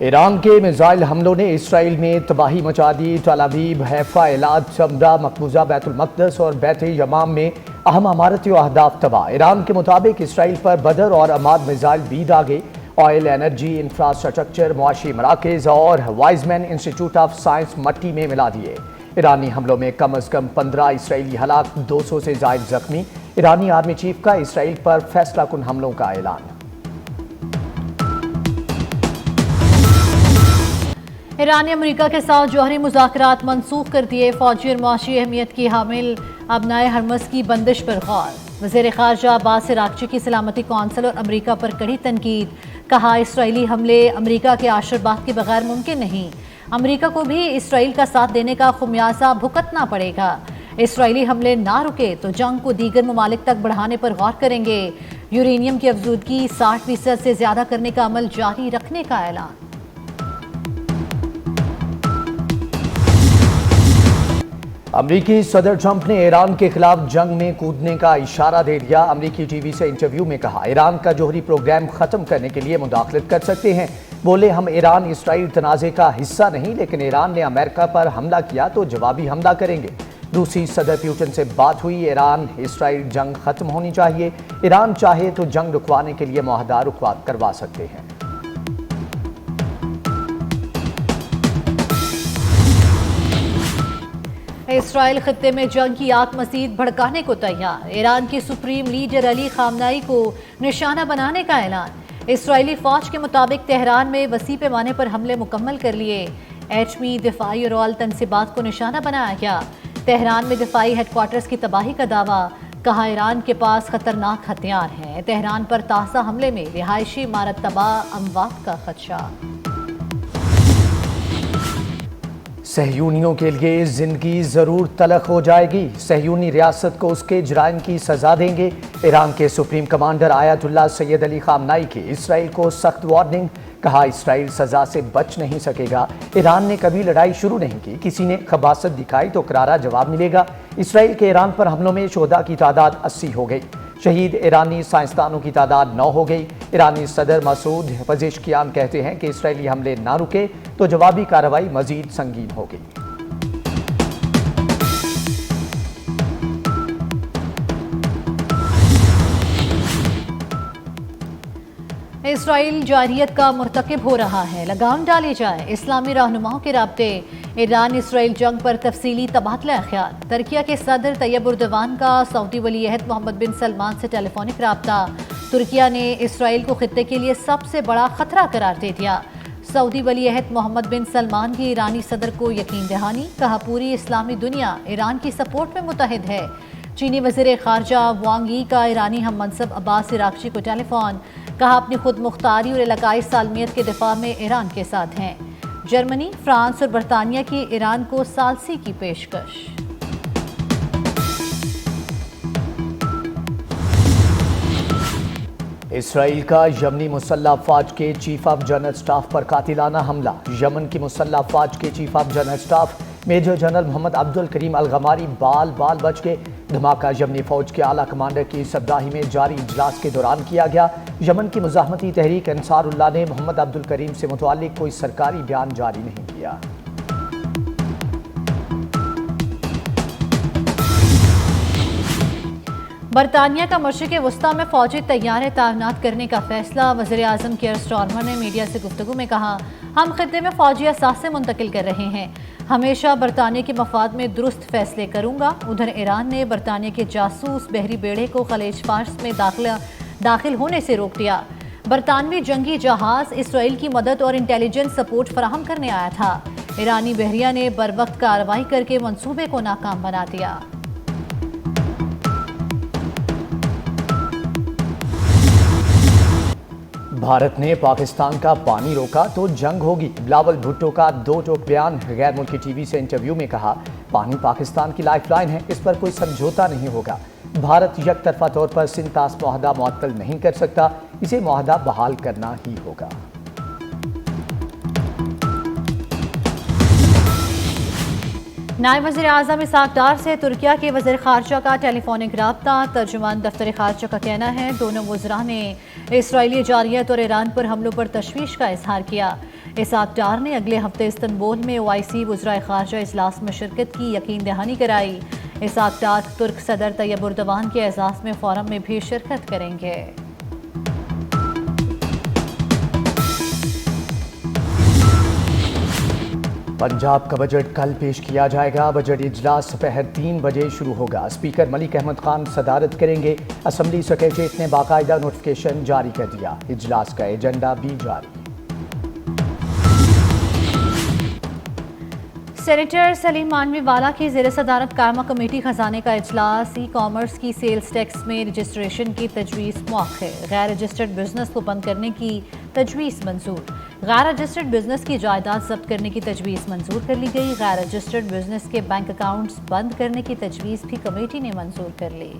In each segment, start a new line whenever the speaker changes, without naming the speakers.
ایران کے میزائل حملوں نے اسرائیل میں تباہی مچا دی۔ تل ابیب، حیفا، ایلات، سمرا، مقبوضہ بیت المقدس اور بیت یمام میں اہم عمارتی و اہداف تباہ۔ ایران کے مطابق اسرائیل پر بدر اور عماد میزائل بھی داغے۔ آئل، انرجی، انفراسٹرکچر، معاشی مراکز اور وائزمین انسٹیٹیوٹ آف سائنس مٹی میں ملا دیے۔ ایرانی حملوں میں کم از کم 15 اسرائیلی ہلاک، 200 سے زائد زخمی۔ ایرانی آرمی چیف کا اسرائیل پر فیصلہ کن حملوں کا اعلان۔
ایران نے امریکہ کے ساتھ جوہری مذاکرات منسوخ کر دیے۔ فوجی اور معاشی اہمیت کی حامل ابنائے ہرمز کی بندش پر غور۔ وزیر خارجہ عباس عراقچی کی سلامتی کونسل اور امریکہ پر کڑی تنقید۔ کہا اسرائیلی حملے امریکہ کے آشرباط کے بغیر ممکن نہیں۔ امریکہ کو بھی اسرائیل کا ساتھ دینے کا خمیازہ بھگتنا پڑے گا۔ اسرائیلی حملے نہ رکے تو جنگ کو دیگر ممالک تک بڑھانے پر غور کریں گے۔ یورینیم کی افزودگی 60% سے زیادہ کرنے کا عمل جاری رکھنے کا اعلان۔
امریکی صدر ٹرمپ نے ایران کے خلاف جنگ میں کودنے کا اشارہ دے دیا۔ امریکی ٹی وی سے انٹرویو میں کہا ایران کا جوہری پروگرام ختم کرنے کے لیے مداخلت کر سکتے ہیں۔ بولے ہم ایران اسرائیل تنازع کا حصہ نہیں، لیکن ایران نے امریکہ پر حملہ کیا تو جوابی حملہ کریں گے۔ روسی صدر پیوٹن سے بات ہوئی۔ ایران اسرائیل جنگ ختم ہونی چاہیے۔ ایران چاہے تو جنگ رکوانے کے لیے معاہدہ کروا سکتے ہیں۔
اسرائیل خطے میں جنگ کی آگ مزید بھڑکانے کو تیار۔ ایران کی سپریم لیڈر علی خامنائی کو نشانہ بنانے کا اعلان۔ اسرائیلی فوج کے مطابق تہران میں وسیع پیمانے پر حملے مکمل کر لیے۔ ایٹمی، دفاعی اور آل تنصیبات کو نشانہ بنایا گیا۔ تہران میں دفاعی ہیڈ کوارٹرز کی تباہی کا دعویٰ۔ کہا ایران کے پاس خطرناک ہتھیار ہیں۔ تہران پر تازہ حملے میں رہائشی عمارت تباہ، اموات کا خدشہ۔
صہیونیوں کے لیے زندگی ضرور تلخ ہو جائے گی۔ صہیونی ریاست کو اس کے جرائم کی سزا دیں گے۔ ایران کے سپریم کمانڈر آیت اللہ سید علی خامنائی کی اسرائیل کو سخت وارننگ۔ کہا اسرائیل سزا سے بچ نہیں سکے گا۔ ایران نے کبھی لڑائی شروع نہیں کی، کسی نے خباثت دکھائی تو کرارا جواب ملے گا۔ اسرائیل کے ایران پر حملوں میں شہداء کی تعداد 80 ہو گئی۔ شہید ایرانی سائنسدانوں کی تعداد 9 ہو گئی۔ ایرانی صدر مسعود پزشکیان کہتے ہیں کہ اسرائیلی حملے نہ رکے تو جوابی کارروائی مزید سنگین ہوگی۔
اسرائیل جارحیت کا مرتکب ہو رہا ہے، لگام ڈالی جائے۔ اسلامی رہنماؤں کے رابطے۔ ایران اسرائیل جنگ پر تفصیلی تبادلہ خیال۔ ترکیہ کے صدر طیب اردوان کا سعودی ولی عہد محمد بن سلمان سے ٹیلی فونک رابطہ۔ ترکیہ نے اسرائیل کو خطے کے لیے سب سے بڑا خطرہ قرار دے دیا۔ سعودی ولی عہد محمد بن سلمان کی ایرانی صدر کو یقین دہانی۔ کہا پوری اسلامی دنیا ایران کی سپورٹ میں متحد ہے۔ چینی وزیر خارجہ وانگ ای کا ایرانی ہم منصب عباس عراقچی کو ٹیلی فون۔ کہا اپنی خود مختاری اور علاقائی سالمیت کے دفاع میں ایران کے ساتھ ہیں۔ جرمنی، فرانس اور برطانیہ کی ایران کو ثالثی کی پیشکش۔
اسرائیل کا یمنی مسلح افواج کے چیف آف جنرل سٹاف پر قاتلانہ حملہ۔ یمن کی مسلح افواج کے chief of general staff major general Muhammad Abd al-Karim الغماری بال بچ گئے۔ دھماکہ یمنی فوج کے اعلیٰ کمانڈر کی سربراہی میں جاری اجلاس کے دوران کیا گیا۔ یمن کی مزاحمتی تحریک انصار اللہ نے محمد عبد الکریم سے متعلق کوئی سرکاری بیان جاری نہیں کیا۔
برطانیہ کا مشرق وسطیٰ میں فوجی طیارے تعینات کرنے کا فیصلہ۔ وزیر اعظم کیئر سٹارمر نے میڈیا سے گفتگو میں کہا ہم خطے میں فوجی اثاثے منتقل کر رہے ہیں۔ ہمیشہ برطانیہ کے مفاد میں درست فیصلے کروں گا۔ ادھر ایران نے برطانیہ کے جاسوس بحری بیڑے کو خلیج فارس میں داخل ہونے سے روک دیا۔ برطانوی جنگی جہاز اسرائیل کی مدد اور انٹیلیجنس سپورٹ فراہم کرنے آیا تھا۔ ایرانی بحریہ نے بروقت کارروائی کر کے منصوبے کو ناکام بنا دیا۔
بھارت نے پاکستان کا پانی روکا تو جنگ ہوگی۔ بلاول بھٹو کا 2 ٹوک بیان۔ غیر ملکی ٹی وی سے انٹرویو میں کہا پانی پاکستان کی لائف لائن ہے، اس پر کوئی سمجھوتا نہیں ہوگا۔ بھارت یک طرفہ طور پر سندھ طاس معاہدہ معطل نہیں کر سکتا، اسے معاہدہ بحال کرنا ہی ہوگا۔
نائب وزیر اعظم اسحاق ڈار سے ترکیہ کے وزیر خارجہ کا ٹیلی فونک رابطہ۔ ترجمان دفتر خارجہ کا کہنا ہے دونوں وزراء نے اسرائیلی جارحیت اور ایران پر حملوں پر تشویش کا اظہار کیا۔ اسحاق ڈار نے اگلے ہفتے استنبول میں OIC وزرائے خارجہ اجلاس میں شرکت کی یقین دہانی کرائی۔ اسحاق ڈار ترک صدر طیب اردوان کے اعزاز میں فورم میں بھی شرکت کریں گے۔
پنجاب کا بجٹ کل پیش کیا جائے گا۔ بجٹ اجلاس دوپہر 3 بجے شروع ہوگا۔ اسپیکر ملک احمد خان صدارت کریں گے۔ اسمبلی سیکریٹریٹ نے باقاعدہ نوٹیفیکیشن جاری کر دیا۔ اجلاس کا ایجنڈا بھی جاری۔
سینیٹر سلیم مانوی والا کی زیر صدارت قائمہ کمیٹی خزانے کا اجلاس۔ ای کامرس کی سیلز ٹیکس میں رجسٹریشن کی تجویز مؤخر۔ غیر رجسٹرڈ بزنس کو بند کرنے کی تجویز منظور۔ غیر رجسٹرڈ بزنس کی جائیداد ضبط کرنے کی تجویز منظور کر لی گئی۔ غیر رجسٹرڈ بزنس کے بینک اکاؤنٹس بند کرنے کی تجویز بھی کمیٹی نے منظور کر لی۔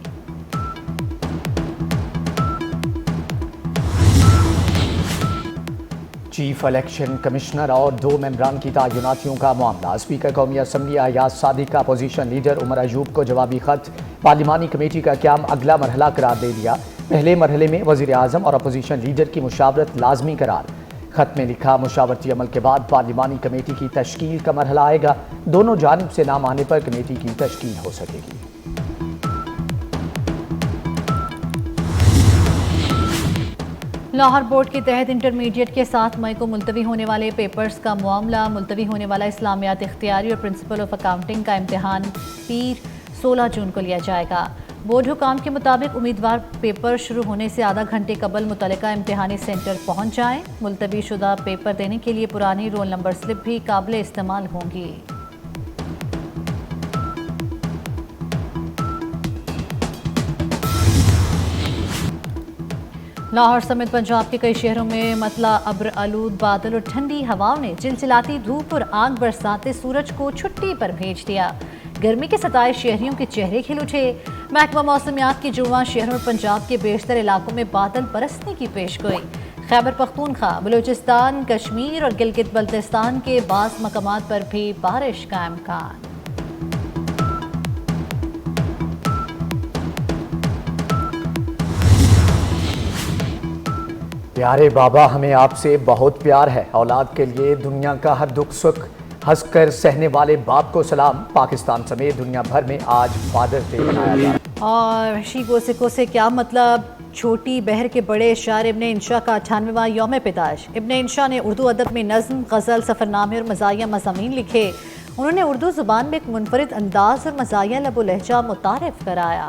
چیف الیکشن کمشنر اور 2 ممبران کی تعیناتیوں کا معاملہ۔ اسپیکر قومی اسمبلی ایاز صادق کا اپوزیشن لیڈر عمر ایوب کو جوابی خط۔ پارلیمانی کمیٹی کا قیام اگلا مرحلہ قرار دے دیا۔ پہلے مرحلے میں وزیر اعظم اور اپوزیشن لیڈر کی مشاورت لازمی قرار۔ خط میں لکھا مشاورتی عمل کے بعد پارلیمانی کمیٹی کی تشکیل کا مرحلہ آئے گا۔ دونوں جانب سے نام آنے پر کمیٹی کی تشکیل ہو سکے گی۔
لاہور بورڈ کے تحت انٹرمیڈیٹ کے 7 مئی کو ملتوی ہونے والے پیپرز کا معاملہ۔ ملتوی ہونے والا اسلامیات اختیاری اور پرنسپل آف اکاؤنٹنگ کا امتحان پیر 16 جون کو لیا جائے گا۔ بورڈ حکام کے مطابق امیدوار پیپر شروع ہونے سے آدھا گھنٹے قبل متعلقہ امتحانی سینٹر پہنچ جائیں۔ ملتوی شدہ پیپر دینے کے لیے پرانی رول نمبر سلپ بھی قابل استعمال ہوں گی۔ لاہور سمیت پنجاب کے کئی شہروں میں مطلع ابر آلود بادل اور ٹھنڈی ہواؤں نے چلچلاتی دھوپ اور آگ برساتے سورج کو چھٹی پر بھیج دیا۔ گرمی کے ستائے شہریوں کے چہرے کھل اٹھے۔ محکمہ موسمیات کی جڑواں شہروں اور پنجاب کے بیشتر علاقوں میں بادل برسنے کی پیشگوئی۔ خیبر پختونخوا، بلوچستان، کشمیر اور گلگت بلتستان کے بعض مقامات پر بھی بارش کا امکان۔
پیارے بابا، ہمیں آپ سے بہت پیار ہے۔ اولاد کے لیے دنیا کا ہر دکھ سکھ ہنس کر سہنے والے باپ کو سلام۔ پاکستان سمیت دنیا بھر میں آج فادرز ڈے منایا جا رہا ہے۔
اور شیگو سے کیا مطلب؟ چھوٹی بہر کے بڑے شاعر ابن انشا کا 98واں یوم پیدائش۔ ابن انشا نے اردو ادب میں نظم، غزل، سفرنامے اور مزاحیہ مضامین لکھے۔ انہوں نے اردو زبان میں ایک منفرد انداز اور مزاحیہ لب و لہجہ متعارف کرایا۔